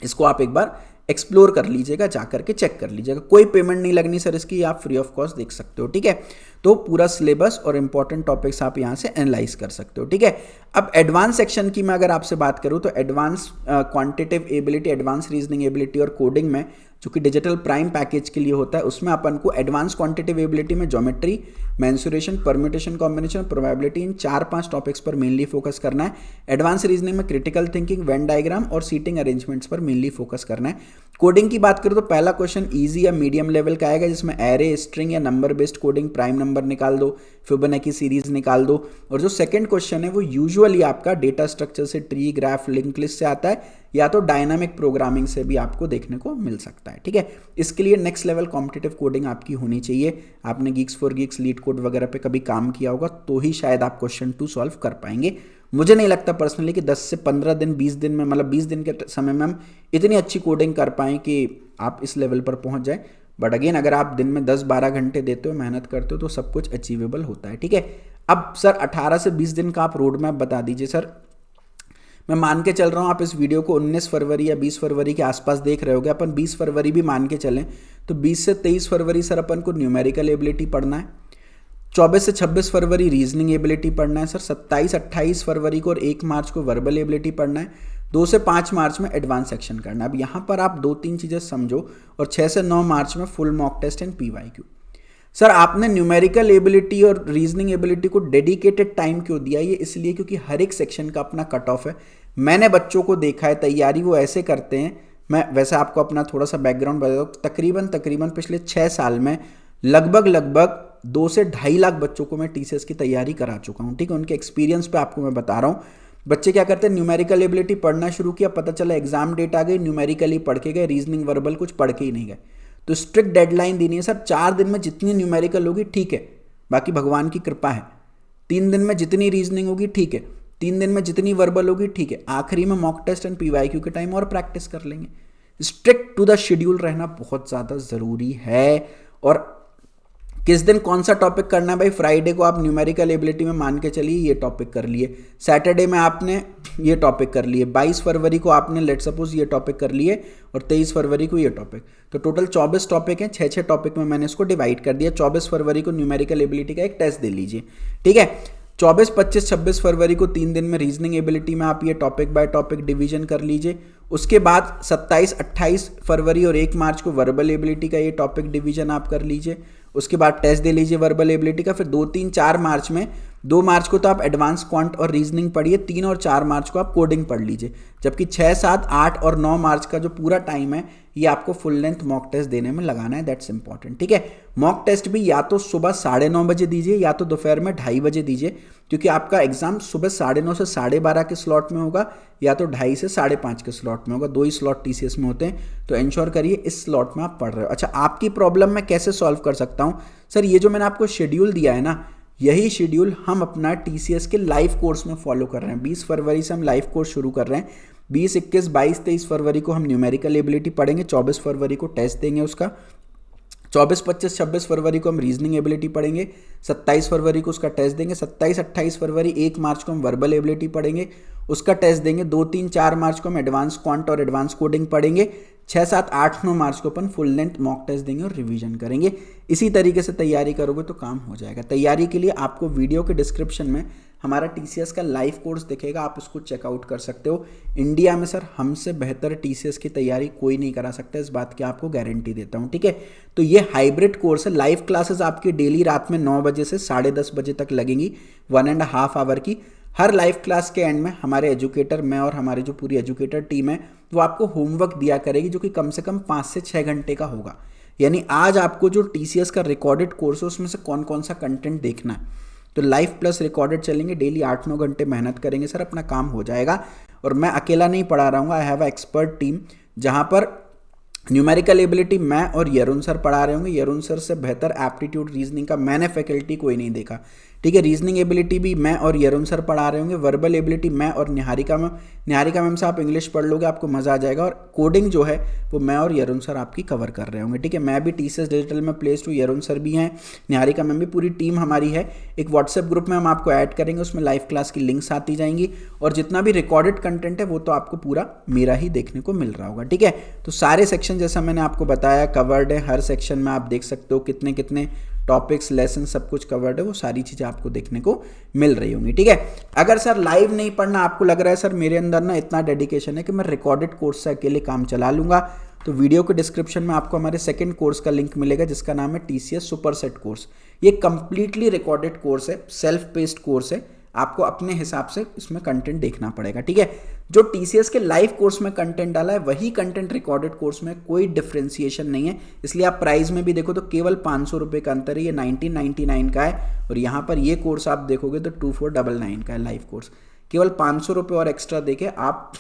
इसको आप एक बार एक्सप्लोर कर लीजिएगा, जाकर के चेक कर लीजिएगा। कोई पेमेंट नहीं लगनी सर इसकी, आप फ्री ऑफ कॉस्ट देख सकते हो, ठीक है। तो पूरा सिलेबस और इंपॉर्टेंट टॉपिक्स आप यहां से एनालाइज कर सकते हो, ठीक है। अब एडवांस सेक्शन की मैं अगर आपसे बात करूं तो advance quantitative ability, advance reasoning ability और कोडिंग में, जो कि डिजिटल प्राइम पैकेज के लिए होता है, उसमें अपन को एडवांस क्वांटिटेटिव एबिलिटी में geometry, mensuration, permutation, combination, probability, इन 4-5 टॉपिक्स पर मेनली फोकस करना है। एडवांस रीजनिंग में क्रिटिकल थिंकिंग, वेन डायग्राम और सीटिंग अरेंजमेंट्स पर मेनली फोकस करना है। कोडिंग की बात करूं तो पहला क्वेश्चन इजी या मीडियम लेवल का आएगा, जिसमें एरे, स्ट्रिंग या number based coding, prime number निकाल दो, फिबोनाची सीरीज निकाल दो। और जो सेकंड क्वेश्चन है वो यूजुअली आपका डेटा स्ट्रक्चर से, ट्री, ग्राफ, लिंक लिस्ट से आता है, या तो डायनामिक प्रोग्रामिंग से भी आपको देखने को मिल सकता है, ठीक है। इसके लिए नेक्स्ट लेवल कॉम्पिटिटिव कोडिंग आपकी होनी चाहिए। आपने Geeks for Geeks, leet code वगैरह पे कभी काम किया होगा तो ही शायद आप क्वेश्चन 2 सॉल्व कर पाएंगे। मुझे नहीं लगता पर्सनली कि 10 से 15 दिन, 20 दिन में, मतलब 20 दिन के समय में हम इतनी अच्छी कोडिंग कर पाएँ कि आप इस लेवल पर पहुंच जाए। बट अगेन अगर आप दिन में 10-12 घंटे देते हो, मेहनत करते हो, तो सब कुछ अचीवेबल होता है, ठीक है। अब सर 18 से 20 दिन का आप रोड मैप बता दीजिए। सर मैं मान के चल रहा हूँ आप इस वीडियो को 19 फरवरी या 20 फरवरी के आसपास देख रहे होगे, अपन 20 फरवरी भी मान के चलें तो 20 से 23 फरवरी सर अपन को न्यूमेरिकल एबिलिटी पढ़ना है, 24 से 26 फरवरी रीजनिंग एबिलिटी पढ़ना है सर, 27-28 फरवरी को और 1 मार्च को वर्बल एबिलिटी पढ़ना है, 2 से 5 मार्च में एडवांस सेक्शन करना है। अब यहाँ पर आप 2-3 चीज़ें समझो, और 6 से 9 मार्च में full mock test and PYQ। Sir आपने न्यूमेरिकल एबिलिटी और रीजनिंग एबिलिटी को डेडिकेटेड टाइम क्यों दिया? ये इसलिए क्योंकि हर एक सेक्शन का अपना कट ऑफ है। मैंने बच्चों को देखा है तैयारी वो ऐसे करते हैं, मैं वैसे आपको अपना थोड़ा सा बैकग्राउंड बता दूं, तकरीबन पिछले 6 साल में लगभग 2 से 2.5 लाख बच्चों को मैं TCS की तैयारी करा चुका हूँ, ठीक है। उनके एक्सपीरियंस पे आपको मैं बता रहा हूँ। बच्चे क्या करते हैं, न्यूमेरिकल एबिलिटी पढ़ना शुरू किया, पता चला एग्जाम डेट आ गई, न्यूमेरिकली पढ़ के गए, रीजनिंग वर्बल कुछ पढ़ के ही नहीं गए। तो स्ट्रिक्ट डेडलाइन देनी है सर, 4 दिन में जितनी न्यूमेरिकल होगी ठीक है, बाकी भगवान की कृपा है। 3 दिन में जितनी रीजनिंग होगी ठीक है, 3 दिन में जितनी वर्बल होगी ठीक है, आखिरी में मॉक टेस्ट एंड पीवाईक्यू के टाइम और प्रैक्टिस कर लेंगे। स्ट्रिक्ट टू द शेड्यूल रहना बहुत ज़्यादा ज़रूरी है। और किस दिन कौन सा टॉपिक करना है भाई, फ्राइडे को आप न्यूमेरिकल एबिलिटी में मान के चलिए ये टॉपिक कर लिए, सैटरडे में आपने ये टॉपिक कर लिए, 22 फरवरी को आपने लेट सपोज ये टॉपिक कर लिए और 23 फरवरी को ये टॉपिक, तो टोटल 24 टॉपिक हैं, 6 टॉपिक में मैंने इसको डिवाइड कर दिया। 24 फरवरी को न्यूमेरिकल एबिलिटी का एक टेस्ट दे लीजिए, ठीक है। 24, 25, 26 फरवरी को 3 दिन में रीजनिंग एबिलिटी में आप ये टॉपिक बाय टॉपिक डिवीजन कर लीजिए। उसके बाद 27, 28 फरवरी और 1 मार्च को वर्बल एबिलिटी का ये टॉपिक डिवीजन आप कर लीजिए। उसके बाद टेस्ट दे लीजिए वर्बल एबिलिटी का। फिर 2, 3, 4 मार्च में, 2 मार्च को तो आप एडवांस क्वांट और रीजनिंग पढ़िए, 3 और 4 मार्च को आप कोडिंग पढ़ लीजिए। जबकि 6, 7, 8 और 9 मार्च का जो पूरा टाइम है ये आपको फुल लेंथ मॉक टेस्ट देने में लगाना है, दैट्स इंपॉर्टेंट, ठीक है। मॉक टेस्ट भी या तो सुबह 9:30 बजे दीजिए या तो दोपहर में 2:30 बजे दीजिए, क्योंकि आपका एग्जाम सुबह 9:30 से 12:30 के स्लॉट में होगा या तो 2:30 से 5:30 के स्लॉट में होगा। 2 ही स्लॉट टीसीएस में होते हैं, तो इंश्योर करिए इस स्लॉट में आप पढ़ रहे हो। अच्छा, आपकी प्रॉब्लम मैं कैसे सॉल्व कर सकता हूँ सर, ये जो मैंने आपको शेड्यूल दिया है ना, यही शेड्यूल हम अपना टीसीएस के लाइव कोर्स में फॉलो कर रहे हैं। 20 फरवरी से हम लाइव कोर्स शुरू कर रहे हैं। 20, 21, 22, 23 फरवरी को हम न्यूमेरिकल एबिलिटी पढ़ेंगे, 24 फरवरी को टेस्ट देंगे उसका, 24, 25, 26 फरवरी को हम रीजनिंग एबिलिटी पढ़ेंगे, 27 फरवरी को उसका टेस्ट देंगे, 27, 28 फरवरी, 1 मार्च को हम वर्बल एबिलिटी पढ़ेंगे, उसका टेस्ट देंगे, 2, 3, 4 मार्च को हम एडवांस क्वांट और एडवांस कोडिंग पढ़ेंगे, 6, 7, 8, 9 मार्च को अपन फुल लेंथ मॉक टेस्ट देंगे और रिवीजन करेंगे। इसी तरीके से तैयारी करोगे तो काम हो जाएगा। तैयारी के लिए आपको वीडियो के डिस्क्रिप्शन में हमारा टीसीएस का लाइव कोर्स दिखेगा, आप उसको चेकआउट कर सकते हो। इंडिया में सर हमसे बेहतर टीसीएस की तैयारी कोई नहीं करा सकता, इस बात की आपको गारंटी देता हूँ, ठीक है। तो ये हाइब्रिड कोर्स है। लाइव क्लासेस आपकी डेली रात में 9 बजे से 10:30 बजे तक लगेंगी, 1.5 आवर की। हर लाइव क्लास के एंड में हमारे एजुकेटर, मैं और हमारी जो पूरी एजुकेटर टीम है, वो आपको होमवर्क दिया करेगी, जो कि कम से कम 5 से 6 घंटे का होगा। यानी आज आपको जो टीसीएस का रिकॉर्डेड कोर्स है उसमें से कौन कौन सा कंटेंट देखना है, तो लाइव प्लस रिकॉर्डेड चलेंगे, डेली 8-9 घंटे मेहनत करेंगे सर, अपना काम हो जाएगा। और मैं अकेला नहीं पढ़ा रहा हूँ, I have a expert team, जहाँ पर न्यूमेरिकल एबिलिटी मैं और यरुण सर पढ़ा रहे होंगे। यरुण सर से बेहतर एप्टीट्यूड रीजनिंग का मैंने फैकल्टी कोई नहीं देखा, ठीक है। रीजनिंग एबिलिटी भी मैं और यरुण सर पढ़ा रहे होंगे। वर्बल एबिलिटी मैं और निहारिका मैम से आप इंग्लिश पढ़ लोगे, आपको मज़ा आ जाएगा। और कोडिंग जो है वो मैं और यरुण सर आपकी कवर कर रहे होंगे, ठीक है। मैं भी टीसीएस डिजिटल में प्लेस्ड हूँ, यरुण सर भी हैं, निहारिका मैम भी, पूरी टीम हमारी है। एक व्हाट्सएप ग्रुप में हम आपको ऐड करेंगे, उसमें लाइव क्लास की लिंक्स आती जाएंगी और जितना भी रिकॉर्डेड कंटेंट है वो तो आपको पूरा मेरा ही देखने को मिल रहा होगा, ठीक है। तो सारे सेक्शन जैसा मैंने आपको बताया कवर्ड है, हर सेक्शन में आप देख सकते हो कितने कितने टॉपिक्स, लेसन सब कुछ कवर्ड है, वो सारी चीज़ें आपको देखने को मिल रही होंगी, ठीक है। अगर सर लाइव नहीं पढ़ना, आपको लग रहा है सर मेरे अंदर ना इतना डेडिकेशन है कि मैं रिकॉर्डेड कोर्स से अकेले काम चला लूँगा, तो वीडियो के डिस्क्रिप्शन में आपको हमारे सेकंड कोर्स का लिंक मिलेगा, जिसका नाम है टीसीएस सुपर सेट कोर्स। ये कंप्लीटली रिकॉर्डेड कोर्स है, सेल्फ पेस्ड कोर्स है, आपको अपने हिसाब से इसमें कंटेंट देखना पड़ेगा, ठीक है। जो टीसीएस के लाइव कोर्स में कंटेंट डाला है वही कंटेंट रिकॉर्डेड कोर्स में, कोई डिफ्रेंसिएशन नहीं है। इसलिए आप प्राइस में भी देखो तो केवल 500 रुपये का अंतर है, ये 1999 का है और यहाँ पर ये कोर्स आप देखोगे तो 2499 का है लाइव कोर्स। केवल 500 रुपये और एक्स्ट्रा देके आप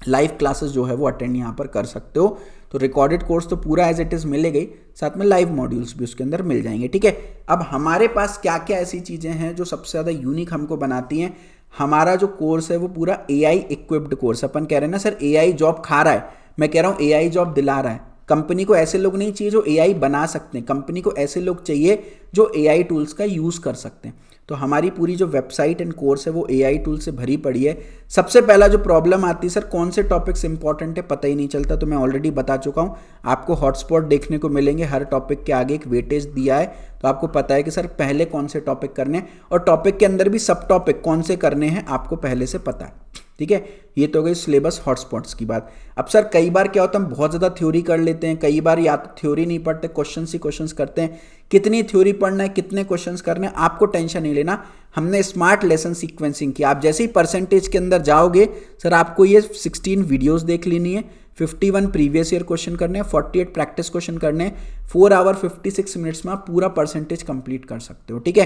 लाइव क्लासेस जो है वो अटेंड यहाँ पर कर सकते हो। तो रिकॉर्डेड कोर्स तो पूरा एज इट इज़ मिलेगा ही, साथ में लाइव मॉड्यूल्स भी उसके अंदर मिल जाएंगे, ठीक है। अब हमारे पास क्या क्या ऐसी चीज़ें हैं जो सबसे ज़्यादा यूनिक हमको बनाती हैं। हमारा जो कोर्स है वो पूरा एआई इक्विप्ड कोर्स। अपन कह रहे हैं ना सर एआई जॉब खा रहा है, मैं कह रहा हूँ एआई जॉब दिला रहा है। कंपनी को ऐसे लोग नहीं चाहिए जो एआई बना सकते हैं, कंपनी को ऐसे लोग चाहिए जो एआई टूल्स का यूज़ कर सकते हैं। तो हमारी पूरी जो वेबसाइट एंड कोर्स है वो एआई टूल से भरी पड़ी है। सबसे पहला जो प्रॉब्लम आती है सर कौन से टॉपिक्स इंपॉर्टेंट है पता ही नहीं चलता, तो मैं ऑलरेडी बता चुका हूँ। आपको हॉटस्पॉट देखने को मिलेंगे, हर टॉपिक के आगे एक वेटेज दिया है, तो आपको पता है कि सर पहले कौन से टॉपिक करने हैं और टॉपिक के अंदर भी सब टॉपिक कौन से करने हैं आपको पहले से पता है, ठीक है। ये तो गई सिलेबस हॉटस्पॉट्स की बात। अब सर कई बार क्या होता है हम बहुत ज़्यादा थ्योरी कर लेते हैं, कई बार या तो थ्योरी नहीं पढ़ते, क्वेश्चन ही क्वेश्चंस करते हैं। कितनी थ्योरी पढ़ना है, कितने क्वेश्चंस करने हैं, आपको टेंशन नहीं लेना। हमने स्मार्ट लेसन सीक्वेंसिंग की, आप जैसे ही परसेंटेज के अंदर जाओगे सर आपको ये 16 वीडियोस देख लेनी है, 51 प्रीवियस ईयर क्वेश्चन करने हैं, 48 प्रैक्टिस क्वेश्चन करने हैं, 4 आवर 56 मिनट्स में आप पूरा परसेंटेज कंप्लीट कर सकते हो, ठीक है।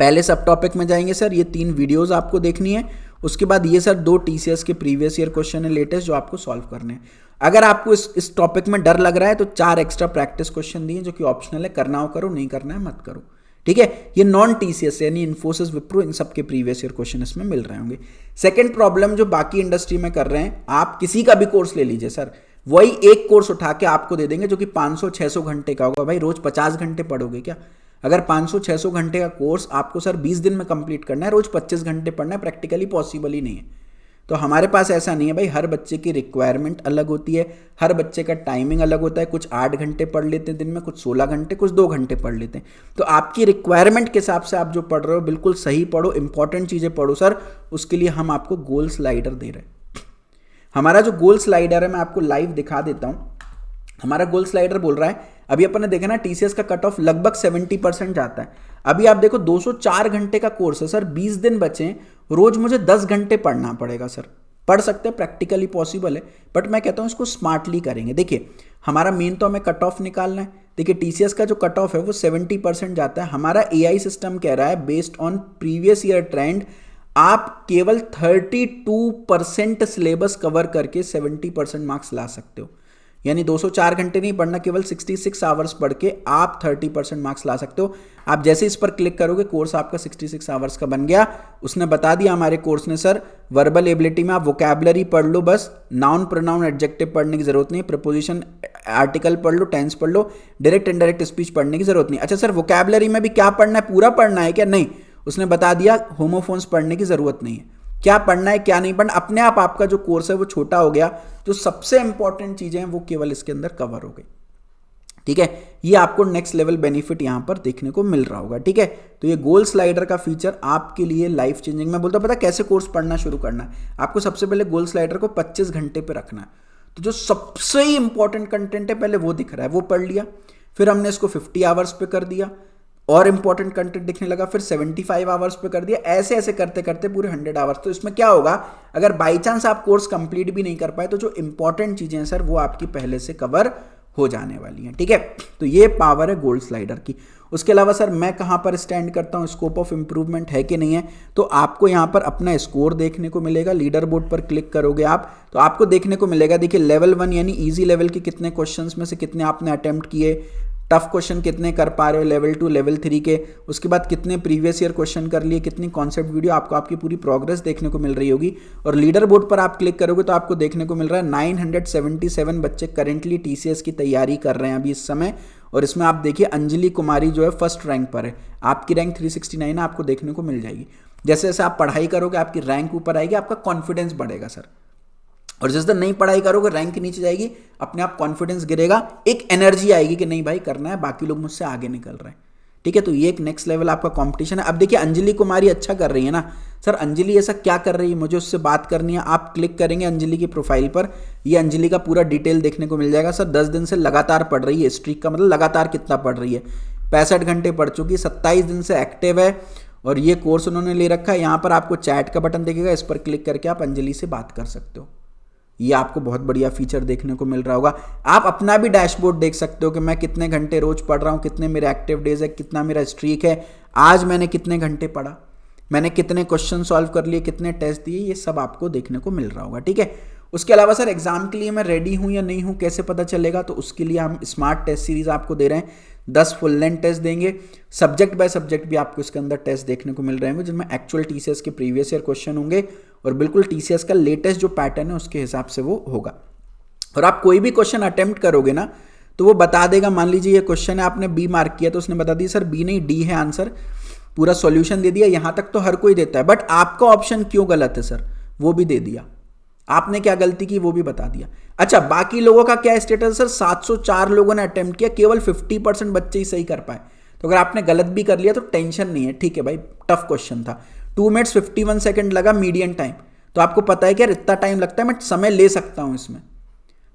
पहले सब टॉपिक में जाएंगे सर, ये 3 वीडियोस आपको देखनी है उसके बाद ये सर 2 TCS के प्रीवियस ईयर क्वेश्चन है लेटेस्ट जो आपको सॉल्व करने हैं। अगर आपको इस टॉपिक में डर लग रहा है तो 4 एक्स्ट्रा प्रैक्टिस क्वेश्चन दिए जो कि ऑप्शनल है, करना हो करो, नहीं करना है मत करो, ठीक है। ये नॉन TCS यानी इन्फोसिस, विप्रो, इन सब के प्रीवियस ईयर क्वेश्चन इसमें मिल रहे होंगे। सेकंड प्रॉब्लम जो बाकी इंडस्ट्री में कर रहे हैं, आप किसी का भी कोर्स ले लीजिए सर, वही एक कोर्स उठा के आपको दे देंगे जो कि 500-600 घंटे का होगा। भाई रोज 50 घंटे पढ़ोगे क्या? अगर 500-600 घंटे का कोर्स आपको सर 20 दिन में कंप्लीट करना है, रोज 25 घंटे पढ़ना है, प्रैक्टिकली पॉसिबल ही नहीं है। तो हमारे पास ऐसा नहीं है भाई, हर बच्चे की रिक्वायरमेंट अलग होती है, हर बच्चे का टाइमिंग अलग होता है। कुछ 8 घंटे पढ़ लेते हैं दिन में, कुछ 16 घंटे, कुछ 2 घंटे पढ़ लेते हैं। तो आपकी रिक्वायरमेंट के हिसाब से आप जो पढ़ रहे हो बिल्कुल सही पढ़ो, इंपॉर्टेंट चीज़ें पढ़ो सर। उसके लिए हम आपको गोल स्लाइडर दे रहे हैं। हमारा जो गोल स्लाइडर है मैं आपको लाइव दिखा देता हूँ। हमारा गोल स्लाइडर बोल रहा है, अभी अपन ने देखा ना TCS का कट ऑफ लगभग 70% जाता है। अभी आप देखो 204 घंटे का कोर्स है सर, 20 दिन बचे, रोज मुझे 10 घंटे पढ़ना पड़ेगा सर। पढ़ सकते हैं, प्रैक्टिकली पॉसिबल है, बट मैं कहता हूं इसको स्मार्टली करेंगे। देखिए हमारा मेन तो हमें कट ऑफ निकालना है। देखिए TCS का जो कट ऑफ है वो 70% जाता है। हमारा AI सिस्टम कह रहा है based on previous year trend आप केवल 32% सिलेबस कवर करके 70% मार्क्स ला सकते हो। यानी 204 घंटे नहीं पढ़ना, केवल 66 आवर्स पढ़ के आप 30% मार्क्स ला सकते हो। आप जैसे इस पर क्लिक करोगे कोर्स आपका 66 आवर्स का बन गया। उसने बता दिया हमारे कोर्स ने सर, वर्बल एबिलिटी में आप वोकैबुलरी पढ़ लो बस, नाउन प्रोनाउन एडजेक्टिव पढ़ने की जरूरत नहीं, प्रपोजिशन आर्टिकल पढ़ लो, टेंस पढ़ लो, डायरेक्ट इनडायरेक्ट स्पीच पढ़ने की जरूरत नहीं। अच्छा सर वोकैबुलरी में भी क्या पढ़ना है, पूरा पढ़ना है क्या? नहीं, उसने बता दिया होमोफोन्स पढ़ने की जरूरत नहीं है। क्या पढ़ना है क्या नहीं पढ़ना, अपने आप आपका जो कोर्स है वो छोटा हो गया। जो सबसे इंपॉर्टेंट चीजें हैं वो केवल इसके अंदर कवर हो गई, ठीक है। ये आपको नेक्स्ट लेवल बेनिफिट यहां पर देखने को मिल रहा होगा, ठीक है। तो ये गोल स्लाइडर का फीचर आपके लिए लाइफ चेंजिंग। मैं बोलता पता कैसे कोर्स पढ़ना शुरू करना है, आपको सबसे पहले गोल स्लाइडर को 25 घंटे पे रखना है। तो जो सबसे इंपॉर्टेंट कंटेंट है पहले वो दिख रहा है, वो पढ़ लिया। फिर हमने इसको 50 आवर्स पे कर दिया, और इंपॉर्टेंट कंटेंट दिखने लगा, फिर 75 आवर्स पे कर दिया। ऐसे ऐसे करते करते पूरे 100 आवर्स। तो इसमें क्या होगा, अगर बाई चांस आप कोर्स कंप्लीट भी नहीं कर पाए तो जो इंपॉर्टेंट चीजें हैं सर वो आपकी पहले से कवर हो जाने वाली हैं, ठीक है। तो ये पावर है गोल्ड स्लाइडर की। उसके अलावा सर मैं कहां पर स्टैंड करता हूं, स्कोप ऑफ इंप्रूवमेंट है कि नहीं है, तो आपको यहां पर अपना स्कोर देखने को मिलेगा। लीडर बोर्ड पर क्लिक करोगे आप तो आपको देखने को मिलेगा, देखिए लेवल 1 यानी इजी लेवल के कितने क्वेश्चंस में से कितने आपने अटेम्प्ट किए, टफ क्वेश्चन कितने कर पा रहे हो लेवल 2 लेवल 3 के, उसके बाद कितने प्रीवियस ईयर क्वेश्चन कर लिए, कितनी कॉन्सेप्ट वीडियो, आपको आपकी पूरी प्रोग्रेस देखने को मिल रही होगी। और लीडर बोर्ड पर आप क्लिक करोगे तो आपको देखने को मिल रहा है 977 बच्चे करेंटली TCS की तैयारी कर रहे हैं अभी इस समय। और इसमें आप देखिए अंजलि कुमारी जो है फर्स्ट रैंक पर है, आपकी रैंक 369 है, आपको देखने को मिल जाएगी। जैसे जैसे आप पढ़ाई करोगे आपकी रैंक ऊपर आएगी, आपका कॉन्फिडेंस बढ़ेगा सर। और जिस दिन नहीं पढ़ाई करोगे रैंक नीचे जाएगी, अपने आप कॉन्फिडेंस गिरेगा, एक एनर्जी आएगी कि नहीं भाई करना है, बाकी लोग मुझसे आगे निकल रहे हैं, ठीक है। तो ये एक नेक्स्ट लेवल आपका कंपटीशन है। अब देखिए अंजलि कुमारी अच्छा कर रही है ना सर, अंजलि ऐसा क्या कर रही है, मुझे उससे बात करनी है। आप क्लिक करेंगे अंजलि की प्रोफाइल पर, ये अंजलि का पूरा डिटेल देखने को मिल जाएगा सर। 10 दिन से लगातार पढ़ रही है, स्ट्रीक का मतलब लगातार कितना पढ़ रही है, 65 घंटे पढ़ चुकी, 27 दिन से एक्टिव है, और ये कोर्स उन्होंने ले रखा है। यहाँ पर आपको चैट का बटन दिखेगा, इस पर क्लिक करके आप अंजलि से बात कर सकते हो। ये आपको बहुत बढ़िया फीचर देखने को मिल रहा होगा। आप अपना भी डैशबोर्ड देख सकते हो कि मैं कितने घंटे रोज पढ़ रहा हूँ, कितने मेरे एक्टिव डेज है, कितना मेरा स्ट्रीक है, आज मैंने कितने घंटे पढ़ा, मैंने कितने क्वेश्चन सॉल्व कर लिए, कितने टेस्ट दिए, ये सब आपको देखने को मिल रहा होगा, ठीक है। उसके अलावा सर एग्जाम के लिए मैं रेडी हूँ या नहीं हूँ कैसे पता चलेगा, तो उसके लिए हम स्मार्ट टेस्ट सीरीज आपको दे रहे हैं। 10 फुल लेंथ टेस्ट देंगे, सब्जेक्ट बाय सब्जेक्ट भी आपको इसके अंदर टेस्ट देखने को मिल रहे होंगे, जिनमें एक्चुअल TCS के प्रीवियस ईयर क्वेश्चन होंगे और बिल्कुल TCS का लेटेस्ट जो पैटर्न है उसके हिसाब से वो होगा। और आप कोई भी क्वेश्चन अटेम्प्ट करोगे ना तो वो बता देगा, मान लीजिए ये क्वेश्चन है आपने B मार्क किया तो उसने बता दिया सर B नहीं D है आंसर, पूरा सॉल्यूशन दे दिया। यहां तक तो हर कोई देता है, बट आपका ऑप्शन क्यों गलत है सर वो भी दे दिया, आपने क्या गलती की वो भी बता दिया। अच्छा बाकी लोगों का क्या स्टेटस सर, 704 लोगों ने अटेम्प्ट किया, केवल 50% बच्चे ही सही कर पाए। तो अगर आपने गलत भी कर लिया तो टेंशन नहीं है, ठीक है भाई, टफ क्वेश्चन था। 2 मिनट्स 51 सेकंड लगा मीडियन टाइम, तो आपको पता है कि यार इतना टाइम लगता है, मैं समय ले सकता हूं इसमें।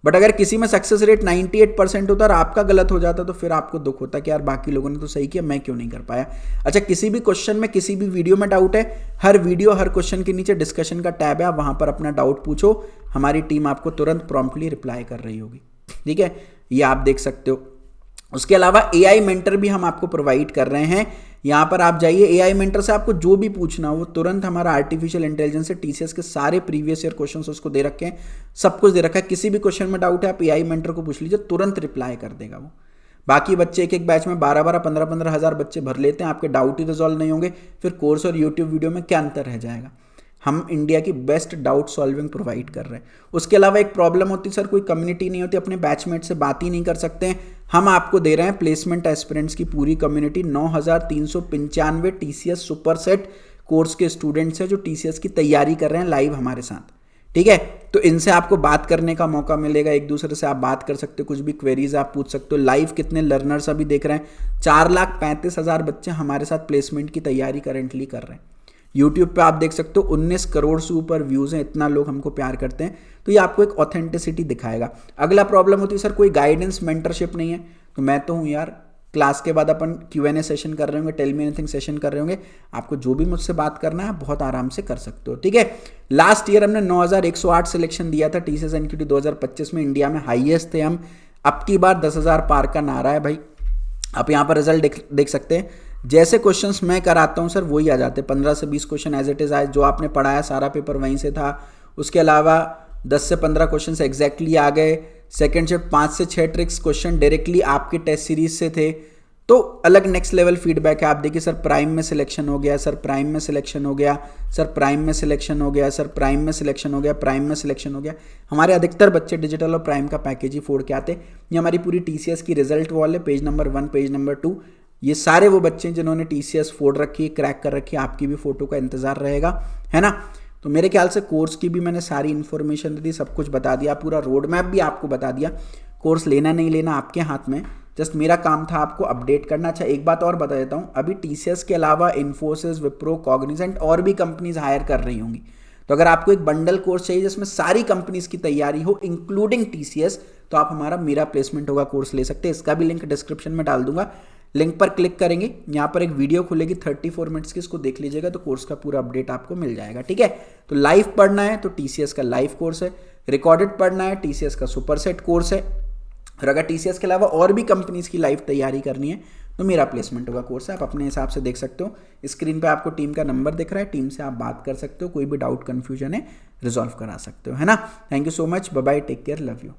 बट अगर किसी में सक्सेस रेट 98% होता और आपका गलत हो जाता तो फिर आपको दुख होता कि यार बाकी लोगों ने तो सही किया, मैं क्यों नहीं कर पाया। अच्छा किसी भी क्वेश्चन में किसी भी वीडियो में डाउट है, हर वीडियो हर क्वेश्चन के नीचे डिस्कशन का टैब है, आप वहां पर अपना डाउट पूछो, हमारी टीम आपको तुरंत प्रॉम्प्टली रिप्लाई कर रही होगी, ठीक है, ये आप देख सकते हो। उसके अलावा AI मेंटर भी हम आपको प्रोवाइड कर रहे हैं। यहाँ पर आप जाइए एआई मेंटर से, आपको जो भी पूछना हो वो तुरंत हमारा आर्टिफिशियल इंटेलिजेंस से टीसीएस के सारे प्रीवियस ईयर क्वेश्चंस उसको दे रखे हैं, सब कुछ दे रखा है। किसी भी क्वेश्चन में डाउट है आप एआई मेंटर को पूछ लीजिए, तुरंत रिप्लाई कर देगा वो। बाकी बच्चे एक एक बैच में 12-12, 15-15 हज़ार बच्चे भर लेते हैं, आपके डाउट ही रिजॉल्व नहीं होंगे, फिर कोर्स और यूट्यूब वीडियो में क्या अंतर रह जाएगा। हम इंडिया की बेस्ट डाउट सॉल्विंग प्रोवाइड कर रहे हैं। उसके अलावा एक प्रॉब्लम होती है सर, कोई कम्युनिटी नहीं होती, अपने बैचमेट से बात ही नहीं कर सकते हैं। हम आपको दे रहे हैं प्लेसमेंट एस्पिरेंट्स की पूरी community, 9395 TCS super set course के स्टूडेंट्स हैं जो टीसीएस की तैयारी कर रहे हैं लाइव हमारे साथ, ठीक है। तो इनसे आपको बात करने का मौका मिलेगा, एक दूसरे से आप बात कर सकते हो, कुछ भी क्वेरीज आप पूछ सकते हो। लाइव कितने लर्नर्स अभी देख रहे हैं, 4,35,000 बच्चे हमारे साथ प्लेसमेंट की तैयारी करेंटली कर रहे हैं। यूट्यूब पे आप देख सकते हो 19 करोड़ से ऊपर व्यूज़ हैं, इतना लोग हमको प्यार करते हैं। तो ये आपको एक ऑथेंटिसिटी दिखाएगा। अगला प्रॉब्लम होती है सर कोई गाइडेंस मेंटरशिप नहीं है, तो मैं तो हूँ यार, क्लास के बाद अपन Q&A सेशन कर रहे होंगे, टेल मी एनीथिंग सेशन कर रहे होंगे, आपको जो भी मुझसे बात करना है आप बहुत आराम से कर सकते हो, ठीक है। लास्ट ईयर हमने 9,108 सिलेक्शन दिया था टीसीएस एनक्यूटी 2025 में, इंडिया में हाईएस्ट थे हम। अब की बार 10,000 पार का नारा है भाई। आप यहाँ पर रिजल्ट देख सकते हैं, जैसे क्वेश्चंस मैं कराता हूँ सर वही आ जाते हैं, 15 से 20 क्वेश्चन एज इट इज़ आए, जो आपने पढ़ाया सारा पेपर वहीं से था। उसके अलावा 10 से 15 क्वेश्चन एग्जैक्टली आ गए। सेकंड शिफ्ट 5 से 6 ट्रिक्स क्वेश्चन डायरेक्टली आपके टेस्ट सीरीज से थे। तो अलग नेक्स्ट लेवल फीडबैक है। आप देखिए सर प्राइम में सिलेक्शन हो गया, सर प्राइम में सिलेक्शन हो गया, सर प्राइम में सिलेक्शन हो गया, सर प्राइम में सिलेक्शन हो गया, प्राइम में सिलेक्शन हो गया। हमारे अधिकतर बच्चे डिजिटल और प्राइम का पैकेज ही फोड़ के आते। ये हमारी पूरी टीसीएस की रिजल्ट वॉल है, पेज नंबर 1, पेज नंबर 2। ये सारे वो बच्चे हैं जिन्होंने टीसीएस फोड़ रखी है, क्रैक कर रखी है। आपकी भी फोटो का इंतजार रहेगा, है ना। तो मेरे ख्याल से कोर्स की भी मैंने सारी इन्फॉर्मेशन दे दी, सब कुछ बता दिया, पूरा रोड मैप भी आपको बता दिया। कोर्स लेना नहीं लेना आपके हाथ में, जस्ट मेरा काम था आपको अपडेट करना। अच्छा एक बात और बता देता हूँ, अभी टीसीएस के अलावा इन्फोसिस, विप्रो, कॉग्निजेंट और भी कंपनीज हायर कर रही होंगी। तो अगर आपको एक बंडल कोर्स चाहिए जिसमें सारी कंपनीज की तैयारी हो इंक्लूडिंग टीसीएस, तो आप हमारा मेरा प्लेसमेंट होगा कोर्स ले सकते हैं। इसका भी लिंक डिस्क्रिप्शन में डाल दूंगा। लिंक पर क्लिक करेंगे, यहाँ पर एक वीडियो खुलेगी 34 मिनट्स की, इसको देख लीजिएगा तो कोर्स का पूरा अपडेट आपको मिल जाएगा, ठीक है। तो लाइव पढ़ना है तो टीसीएस का लाइव कोर्स है, रिकॉर्डेड पढ़ना है टीसीएस का सुपर सेट कोर्स है, और अगर टीसीएस के अलावा और भी कंपनीज की लाइव तैयारी करनी है तो मेरा प्लेसमेंट होगा कोर्स है। आप अपने हिसाब से देख सकते हो, स्क्रीन पे आपको टीम का नंबर दिख रहा है, टीम से आप बात कर सकते हो, कोई भी डाउट कन्फ्यूजन है रिजॉल्व करा सकते हो, है ना। Thank you so much, bye bye, take care, love you.